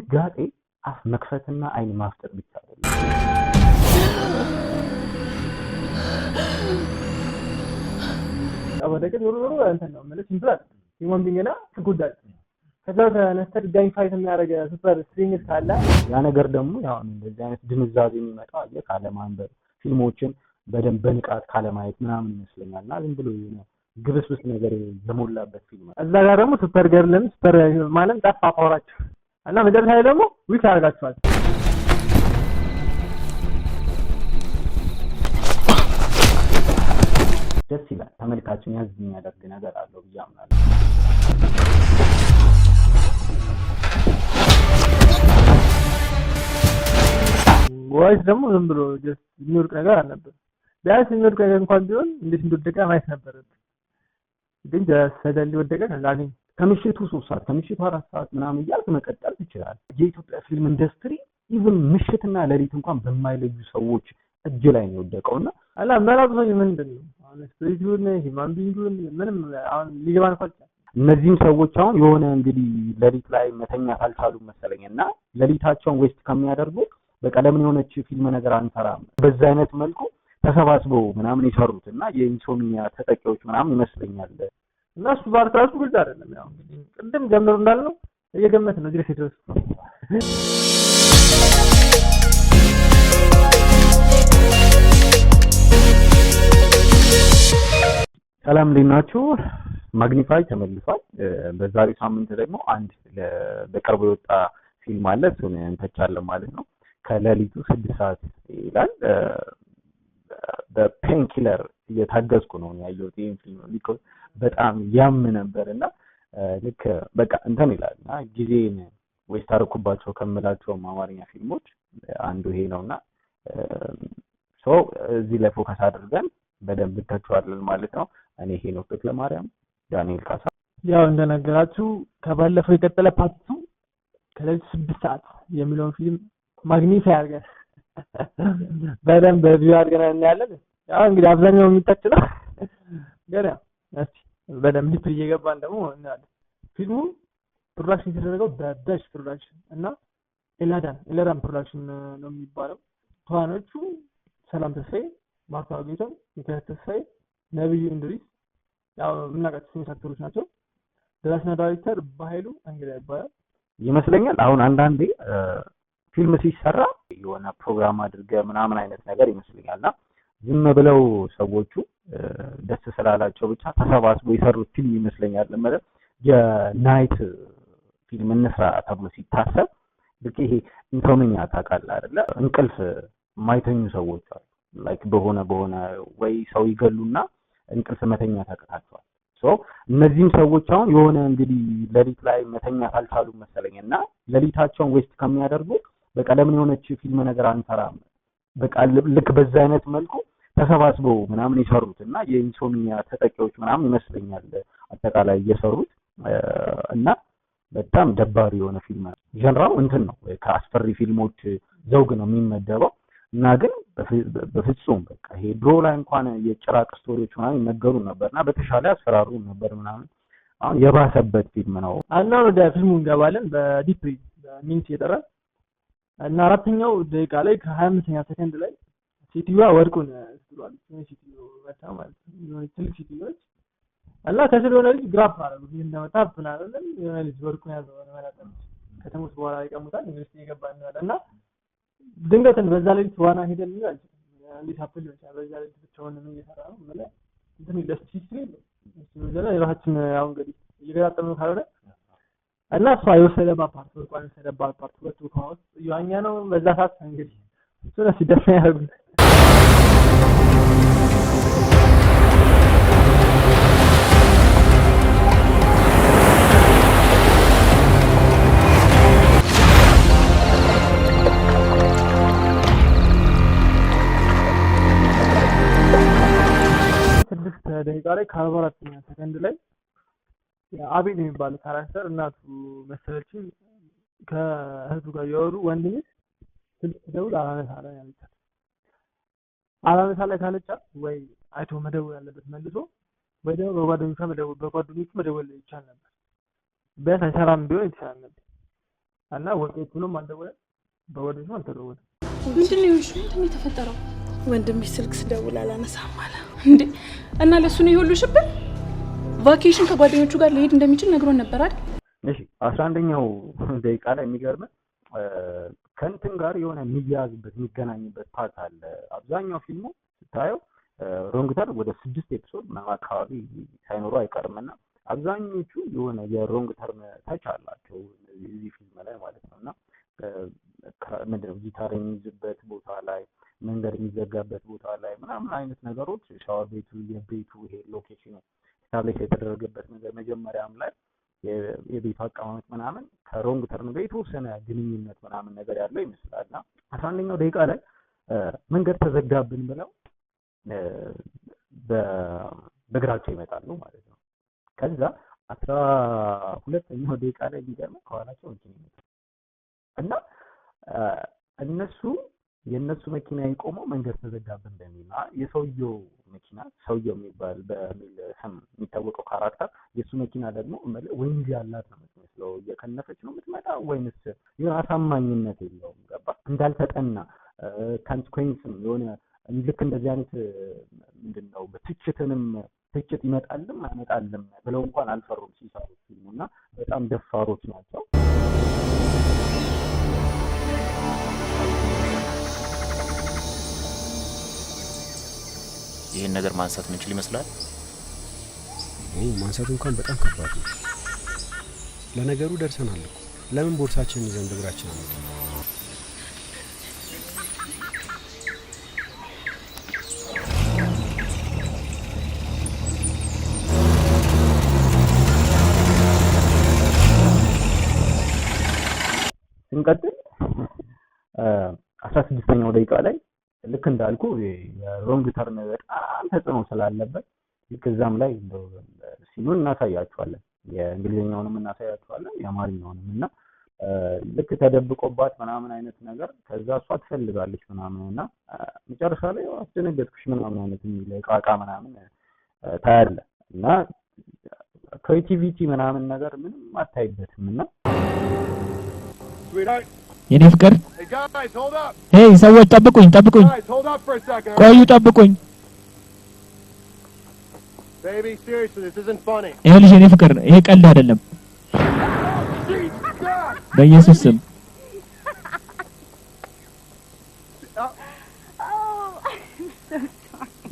ድንጋጤ አፍ መክፈትና አይን ማፍጠጥ ብቻ አይደለም። ወደቀ ዞሮ እንትን ነው ማለት ሲምፕል ሂውማን ቢንግና ትጎዳል። ከዛ ተነስተህ ድጋሚ ፋይት የሚያደርግ ሱፐር ስትሪንግ ካለ ያ ነገር ደግሞ ያው እንደዚህ አይነት ድንዛዜ የሚመጣው ካለማንበብ ፊልሞችን በደንብ በንቃት ካለማየት ምናምን ይመስለኛልና ዝም ብሎ የሆነ ግብስብስ ነገር የሞላበት ፊልም ነው። እዛ ጋር ደግሞ ሱፐር ገርልን ሱፐር ማለት ጠፋ ፓወራቸው እና መጨረሻ ላይ ደግሞ ዊክ አደርጋቸዋል። ደስ ይላል። ተመልካችን ያዝ የሚያደርግ ነገር አለው ብዬ አምናለሁ። ወይስ ደግሞ ዝም ብሎ ጀስት የሚወድቅ ነገር አልነበር። ቢያንስ የሚወድቅ ነገር እንኳን ቢሆን እንዴት እንደወደቀ ማየት ነበረብን። ግን ሰደል ወደቀ። ከዛ ግን ከምሽቱ 3 ሰዓት ከምሽቱ 4 ሰዓት ምናምን እያልክ መቀጠል ትችላለህ። የኢትዮጵያ ፊልም ኢንዱስትሪ ኢቭን ምሽትና ሌሊት እንኳን በማይለዩ ሰዎች እጅ ላይ ነው የወደቀውና አላ መላጥ ነው ምንድነው አሁን ስፒሪቹን ሂማን ቢንጉን ምንም አሁን ሊገባን ፈልቻ እነዚህም ሰዎች አሁን የሆነ እንግዲህ ሌሊት ላይ መተኛት አልቻሉም መሰለኝና ሌሊታቸውን ዌስት ከሚያደርጉ በቀለም የሆነች ፊልም ነገር አንሰራም በዛ አይነት መልኩ ተሰባስበው ምናምን የሰሩትና የኢንሶሚኒያ ተጠቂዎች ምናምን ይመስለኛል። እና እሱ ባርካሱ ግልጽ አይደለም። ያው ቅድም ጀምሮ እንዳልነው እየገመት ነው ድረስ ይደርስ። ሰላም እንዴት ናችሁ? ማግኒፋይ ተመልሷል። በዛሬው ሳምንት ደግሞ አንድ በቅርቡ የወጣ ፊልም አለ። እሱን እንተቻለን ማለት ነው። ከሌሊቱ 6 ሰዓት ይላል። በፔን ኪለር እየታገዝኩ ነው ያየሁት ይሄን ፊልም ቢኮዝ በጣም ያም ነበርና ልክ በቃ እንትን ይላልና ጊዜን ዌስት አደረኩባቸው ከምላቸው አማርኛ ፊልሞች አንዱ ይሄ ነውና እዚህ ላይ ፎከስ አድርገን በደንብ እንተቻለን ማለት ነው። እኔ ሄኖክ ተክለማርያም ዳንኤል ካሳ። ያው እንደነገራችሁ ከባለፈው የቀጠለ ፓርት 2 ከሌሊቱ 6 ሰዓት የሚለውን ፊልም ማግኒፋይ አድርገን በደንብ ቪው አድርገን እናያለን። ያው እንግዲህ አብዛኛው የሚታች ነው ገና እስቲ በደንብ ዲፕ እየገባን ደግሞ እናያለን። ፊልሙ ፕሮዳክሽን የተደረገው በዳሽ ፕሮዳክሽን እና ኤላዳን ፕሮዳክሽን ነው የሚባለው። ተዋናዮቹ ሰላም ተስፋዬ፣ ማርታ አግኝተው፣ ሚካኤል ተስፋዬ፣ ነብዩ እንድሪስ ያው የምናውቃቸው ሲኒማ አክተሮች ናቸው። ደራሲና ዳይሬክተር በኃይሉ እንግዳ ይባላል ይመስለኛል። አሁን አንዳንዴ ፊልም ሲሰራ የሆነ ፕሮግራም አድርገ ምናምን አይነት ነገር ይመስለኛልና ዝም ብለው ሰዎቹ ደስ ስላላቸው ብቻ ተሰባስበው የሰሩት ፊልም ይመስለኛል። ለምን የናይት ፊልም እንስራ ተብሎ ሲታሰብ ልክ ይሄ ኢንሶሚኒያ ታውቃለህ አይደለ? እንቅልፍ የማይተኙ ሰዎች አሉ። ላይክ በሆነ ወይ ሰው ይገሉና እንቅልፍ መተኛት ያቅታቸዋል። እነዚህም ሰዎች አሁን የሆነ እንግዲህ ሌሊት ላይ መተኛት አልቻሉም መሰለኝና ሌሊታቸውን ዌስት ከሚያደርጉ በቃ ለምን የሆነች ፊልም ነገር አንሰራም በቃ ልክ በዛ አይነት መልኩ ተሰባስበው ምናምን የሰሩትና የኢንሶሚኒያ ተጠቂዎች ምናምን ይመስለኛል አጠቃላይ እየሰሩት እና በጣም ደባሪ የሆነ ፊልም ነው። ጀነራው እንትን ነው ከአስፈሪ ፊልሞች ዘውግ ነው የሚመደበው እና ግን በፍጹም በቃ ይሄ ድሮ ላይ እንኳን የጭራቅ ስቶሪዎች ምናምን ይነገሩ ነበርና በተሻለ አስፈራሩ ነበር ምናምን አሁን የባሰበት ፊልም ነው። እና ወደ ፊልሙ እንገባለን በዲፕ ሚንት እየጠራን እና አራተኛው ደቂቃ ላይ ከ25ኛ ሰከንድ ላይ ሴትዮዋ ወድቁን ብሏል። ሴትዮዋ ወጣ ማለት ነው። ትልቅ ሴትዮዋ እና ከስር የሆነ ልጅ ግራፍ አደረጉ እንደመጣ ብናለን የሆነ ልጅ ወድቁን ያዘው ማለት ነው። ከተሞች በኋላ ይቀሙታል ዩኒቨርሲቲ የገባ ነው እና ድንገት በዛ ላይ ዋና ሄደን ነው ያልኩት እንዴት አፕል ይችላል በዛ ላይ ብቻውን ነው እየሰራ ነው ማለት እንትን ኢንዱስትሪ ነው እሱ ዘላ የራሳችን ያው እንግዲህ እየገጣጠመው ካልሆነ እና እሷ የወሰደባት ፓርት ወርቋን የወሰደባት ፓርት ሁለቱ ከውስጥ ያኛ ነው በዛ ሰዓት እንግዲህ እሱ ነው ሲደፈን ያደርጉት። ደቂቃ ላይ ከ44ኛ ሰከንድ ላይ አቤል የሚባለው ካራክተር እናቱ መሰለችኝ ከእህቱ ጋር ያወሩ ወንድሜ ስልክ ደውል አላነሳ ላይ ካለቻት ወይ አይቶ መደወል ያለበት መልሶ ወይ ደግሞ በጓደኞቹ መደወል ይቻል ነበር። ቢያንስ አይሰራም ቢሆን ይቻላል ነበር። እና ወቄቱንም አልደወለም በወደሱ አልተደወለም። ምንድን ነው እሺ? ምንድን ነው የተፈጠረው? ወንድምሽ ስልክ ስደውል አላነሳም አለ እንዴ? እና ለሱ ነው ይሁሉ ሽብር? ቫኬሽን ከጓደኞቹ ጋር ሊሄድ እንደሚችል ነግሮን ነበር አይደል? እሺ 11ኛው ደቂቃ ላይ የሚገርም ከእንትን ጋር የሆነ የሚያዝበት የሚገናኝበት ፓርት አለ። አብዛኛው ፊልሙ ስታየው ሮንግ ተርን ወደ 6 ኤፒሶድ አካባቢ ሳይኖሩ አይቀርምና አብዛኞቹ የሆነ የሮንግ ተርን ታች አላቸው እዚህ ፊልም ላይ ማለት ነውና ምንድነው ጊታር የሚይዝበት ቦታ ላይ መንገድ የሚዘጋበት ቦታ ላይ ምናምን አይነት ነገሮች ሻወር ቤቱ የቤቱ ይሄ ሎኬሽኑ ስታብሊሽ የተደረገበት ነገር መጀመሪያም ላይ የቤቱ አቀማመጥ ምናምን ከሮንግ ተርን ጋር የተወሰነ ግንኙነት ምናምን ነገር ያለው ይመስላልና 11ኛው ደቂቃ ላይ መንገድ ተዘጋብን ብለው በእግራቸው ይመጣሉ ማለት ነው። ከዛ 12ኛው ደቂቃ ላይ የሚገርመው ከኋላቸው እንትን ይመጣል እና እነሱ የነሱ መኪና የቆመው መንገድ ተዘጋብን በሚል የሰውየው መኪና ሰውየው የሚባል በሚል ስም የሚታወቀው ካራክተር የሱ መኪና ደግሞ ወንጅ ያላት ነው የምትመስለው እየከነፈች ነው የምትመጣ ወይንስ የሆነ አሳማኝነት የለውም ገባ እንዳልተጠና ኮንሲኩዌንስም የሆነ ልክ እንደዚህ አይነት ምንድነው በትችትንም ትችት ይመጣልም አይመጣልም ብለው እንኳን አልፈሩም ሲሰሩ ፊልሙና በጣም ደፋሮች ናቸው። ይሄን ነገር ማንሳት ምንችል ይመስላል? ማንሳቱ እንኳን በጣም ከባድ ነው። ለነገሩ ደርሰናል እኮ ለምን ቦርሳችንን ይዘን በእግራችን አንመጣም? ስንቀጥል 16ኛው ደቂቃ ላይ ልክ እንዳልኩ የሮንግ ተርን በጣም ተጽዕኖ ስላለበት ልክ እዛም ላይ ሲኑን እናሳያቸዋለን የእንግሊዝኛውንም እናሳያቸዋለን የአማርኛውንም እና ልክ ተደብቆባት ምናምን አይነት ነገር ከዛ እሷ ትፈልጋለች ምናምን እና መጨረሻ ላይ አስደነገጥኩሽ ምናምን አይነት የሚል ቃቃ ምናምን ታያለ እና ክሬቲቪቲ ምናምን ነገር ምንም አታይበትም እና የኔ ፍቅር ሄይ ሰዎች ጠብቁኝ ቆዩ ጠብቁኝ ይሄ ልጅ የኔ ፍቅር ይሄ ቀልድ አይደለም በኢየሱስ ስም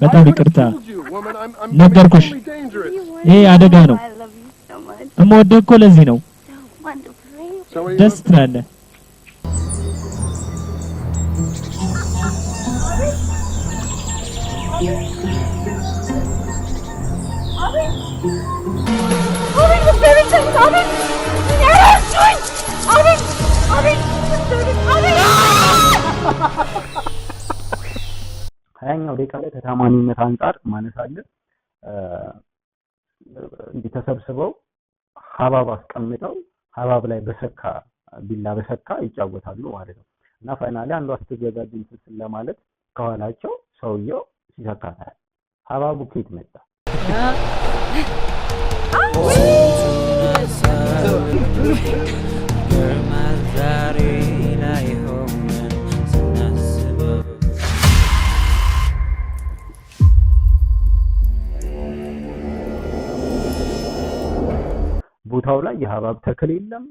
በጣም ይቅርታ ነገርኩሽ ይሄ አደጋ ነው እምወድህ እኮ ለዚህ ነው ደስ ትላለህ ሀያኛው ደቂቃ ላይ ከታማኝነት አንጻር ማነሳለን እንዲህ ተሰብስበው ሀባብ አስቀምጠው ሀባብ ላይ በሰካ ቢላ በሰካ ይጫወታሉ ማለት ነው እና ፋይናሊ አንዱ አስተዘጋጅ እንትን ለማለት ከኋላቸው ሰውየው ሲሰካታል ሀባቡ ከየት መጣ ቦታው ላይ የሀባብ ተክል የለም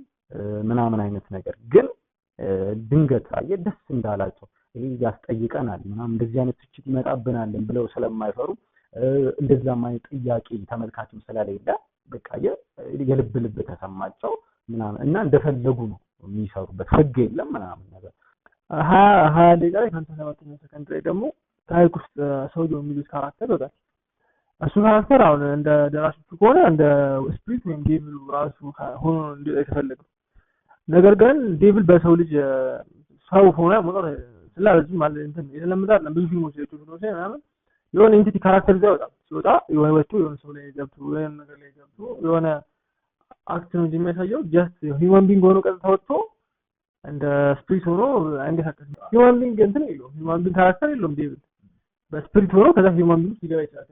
ምናምን አይነት ነገር ግን ድንገት አየህ ደስ እንዳላቸው ይሄ ያስጠይቀናል ምናምን እንደዚህ አይነት ትችት ይመጣብናል ብለው ስለማይፈሩ እንደዛም አይነት ጥያቄ ተመልካችም ስለሌለ በቃ የልብ ልብ ተሰማቸው ምናምን እና እንደፈለጉ ነው የሚሰሩበት ህግ የለም ምናምን ነገር 20 ደቂቃ ላይ 57 ሰከንድ ላይ ደግሞ ታሪክ ውስጥ ሰውየው የሚሉት ካራክተር ይወጣል እሱ ካራክተር አሁን እንደ ደራሲቱ ከሆነ እንደ ስፕሪት ወይም ዴቪል ራሱ ሆኖ እንዲወጣ የተፈለገው ነገር ግን ዴቪል በሰው ልጅ ሰው ሆኖ መኖር ስለዚህ ማለት እንትን የተለመዳል ብዙ ፊልሞች ላይ ተወስዶ ምናምን የሆነ ኢንቲቲ ካራክተር ሲወጣ የሆነ ወጥቶ የሆነ ሰው ላይ ገብቶ የሆነ ነገር ላይ ገብቶ የሆነ አክት ነው የሚያሳየው ጀስት ሂውማን ቢንግ ሆኖ ቀጥታ ወጥቶ እንደ ስፕሪት ሆኖ አንገታከስ ሂውማን ቢንግ እንትን የለውም ሂውማን ቢንግ ካራክተር የለውም ዴቪል በስፕሪት ሆኖ ከዛ ሂውማን ቢንግ ሲገባ ይችላል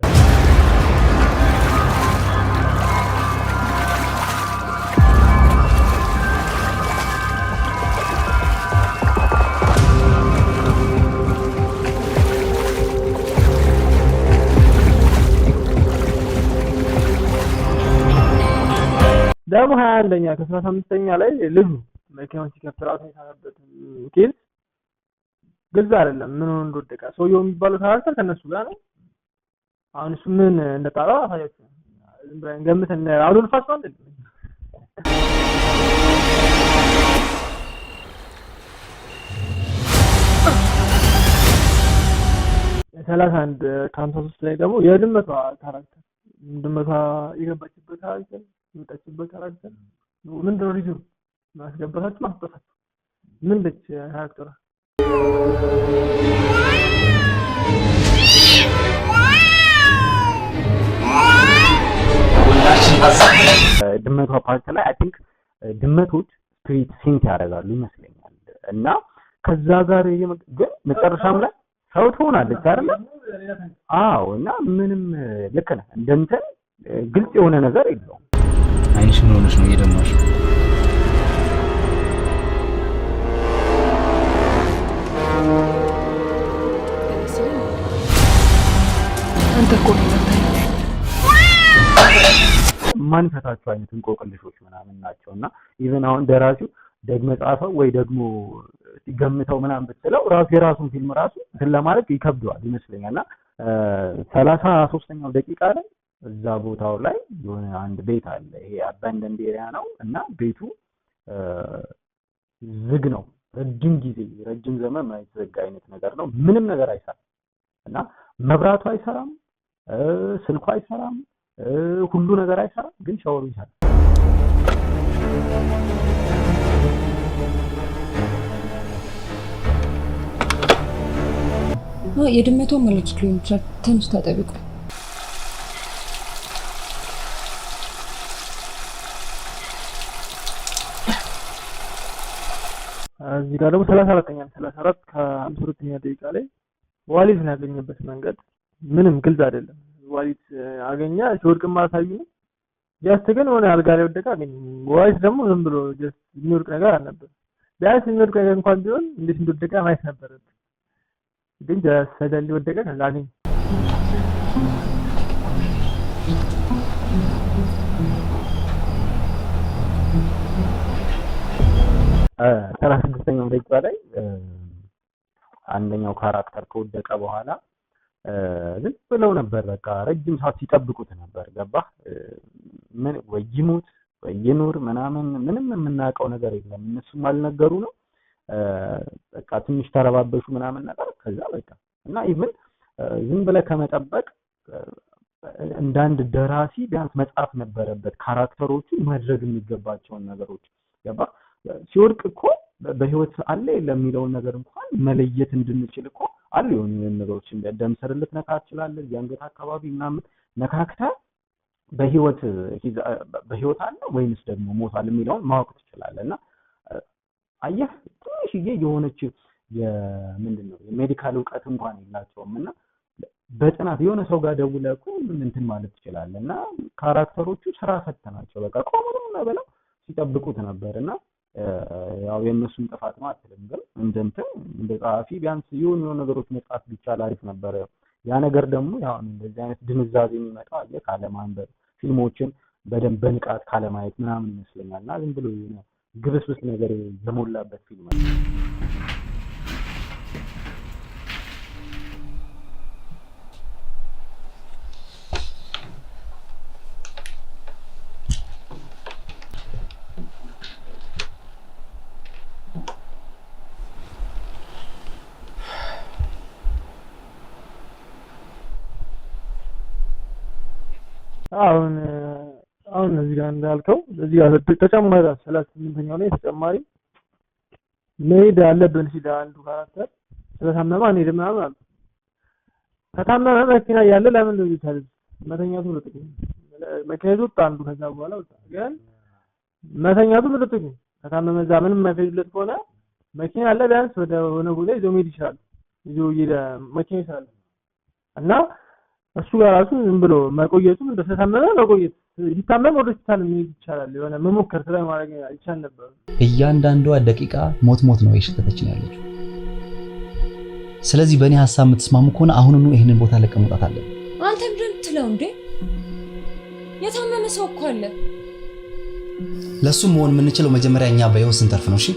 ደግሞ 21ኛ ከ35ኛ ላይ ልጁ መኪናውን ሲከፍት ራሱ የታረበት ኬዝ ግልጽ አይደለም ምን ሆኖ እንደወደቀ። ሰውየው የሚባለው ካራክተር ከነሱ ጋር ነው። አሁን እሱ ምን እንደጣለው አሳያችሁ። ዝም ብለን ገምተን አውሎ ንፋስ ነው አይደል? 31 ከ53 ላይ ደግሞ የድመቷ ካራክተር ድመቷ የገባችበት ካራክተር የወጣችበት ካራክተር ምንድን ነው? ልጁ ማስገባታችሁ ማስጠፋችሁ ምን ልጅ ካራክተሯ ድመቷ ፓርት ላይ አይ ቲንክ ድመቶች ስፒሪት ሲንክ ያደርጋሉ ይመስለኛል እና ከዛ ጋር ግን መጨረሻም ላይ ሰው ትሆናለች አይደል? አዎ። እና ምንም ልክ ነህ እንደንተን ግልጽ የሆነ ነገር የለውም። አይንሽ ምን ሆነሽ ነው እየደማሽ? አንተ እኮ ማን ፈታቸው አይነት እንቆቅልሾች ምናምን ናቸውና ኢቭን አሁን ደራሲው ደግመ ጻፈው ወይ ደግሞ ሲገምተው ምናምን ብትለው ራሱ የራሱን ፊልም ራሱ እንትን ለማለት ይከብደዋል ይመስለኛልና 33ኛው ደቂቃ ላይ እዛ ቦታው ላይ የሆነ አንድ ቤት አለ። ይሄ አባንደንድ ኤሪያ ነው እና ቤቱ ዝግ ነው። ረጅም ዘመን የማይዘጋ አይነት ነገር ነው። ምንም ነገር አይሰራም እና መብራቱ አይሰራም፣ ስልኩ አይሰራም፣ ሁሉ ነገር አይሰራም፣ ግን ሻወሩ ይሰራል። የድመቷ ማለት ሊሆን ይችላል። ተነስቶ ታጠቢቁ። እዚህ ጋር ደግሞ 34 ከ52ኛ ደቂቃ ላይ ዋሊትን ያገኘበት መንገድ ምንም ግልጽ አይደለም። ዋሊት አገኘ ሲወድቅም አሳዩ ነው። ጀስት ግን ሆነ አልጋ ላይ ወደቀ አገኘ። ዋሊት ደግሞ ዝም ብሎ ጀስት የሚወድቅ ነገር አልነበረም። ቢያንስ የሚወድቅ ነገር እንኳን ቢሆን እንዴት እንደወደቀ ማየት ነበረበት። ግን ሰደል ወደቀ አገኘ። ሰላሳ ስድስተኛው ደቂቃ ላይ አንደኛው ካራክተር ከወደቀ በኋላ ዝም ብለው ነበር። በቃ ረጅም ሰዓት ሲጠብቁት ነበር። ገባህ? ምን ወይ ይሞት ወይ ይኑር ምናምን ምንም የምናውቀው ነገር የለም። እነሱም አልነገሩ ነው። በቃ ትንሽ ተረባበሹ ምናምን ነገር። ከዛ በቃ እና ኢቭን ዝም ብለህ ከመጠበቅ እንዳንድ ደራሲ ቢያንስ መጻፍ ነበረበት ካራክተሮቹ ማድረግ የሚገባቸውን ነገሮች። ገባህ? ሲወድቅ እኮ በህይወት አለ የለም የሚለውን ነገር እንኳን መለየት እንድንችል እኮ አሉ የሆኑ ነገሮች እንደ ደም ስር ልትነካ ትችላለህ። የአንገት አካባቢ ምናምን ነካክተህ በህይወት አለ ወይንስ ደግሞ ሞቷል የሚለውን ማወቅ ትችላለህ። እና አየህ ትንሽዬ የሆነች ምንድነው የሜዲካል እውቀት እንኳን የላቸውም እና በጥናት የሆነ ሰው ጋር ደውለህ እኮ እንትን ማለት ትችላለህ። እና ካራክተሮቹ ስራ ፈተናቸው በቃ ቆመው ብለው ሲጠብቁት ነበርና ያው የነሱን ጥፋት ነው አትልም፣ ግን እንደ ጸሐፊ ቢያንስ የሆኑ ነገሮች መጻፍ ቢቻል አሪፍ ነበር። ያ ነገር ደግሞ ያው እንደዚህ አይነት ድንዛዜ የሚመጣው ካለማንበብ ፊልሞችን በደንብ በንቃት ካለማየት ምናምን ይመስለኛል። እና ዝም ብሎ የሆነ ግብስብስ ነገር የሞላበት ፊልም ነው። አሁን እዚህ ጋር እንዳልከው እዚህ ጋር ተጨማሪ 38ኛው ላይ ተጨማሪ መሄድ አለብን ሲል አንዱ ካራክተር ስለታመመ አንሄድም ምናምን አሉ። ከታመመ መኪና እያለ ለምን እንደዚህ ታዲያ መተኛቱ ነው ጥቅም። መኪና ይዞት አንዱ ከዛ በኋላ ወጣ። ግን መተኛቱ ነው ጥቅም። ከታመመ እዛ ምንም የማይፈጅለት ከሆነ መኪና አለ ቢያንስ ወደ ሆነ ቦታ ይዞ መሄድ ይችላል። ይዞ ይሄዳ መኪና ይችላል እና እሱ ጋር ራሱ ዝም ብሎ መቆየቱ እንደተታመመ መቆየት ይታመም ወደ ሆስፒታል መሄድ ይቻላል። የሆነ መሞከር ስለማድረግ ይቻል ነበር። እያንዳንዷ ደቂቃ ሞት ነው የሸተተችን ያለችው። ስለዚህ በእኔ ሐሳብ የምትስማሙ ከሆነ አሁንኑ ይሄንን ቦታ ለቀህ መውጣት አለብን። አንተ ምንድን ትለው እንዴ? የታመመ ሰው እኮ አለ። ለሱ መሆን የምንችለው መጀመሪያ እኛ በህይወት ስንተርፍ ነው። እሺ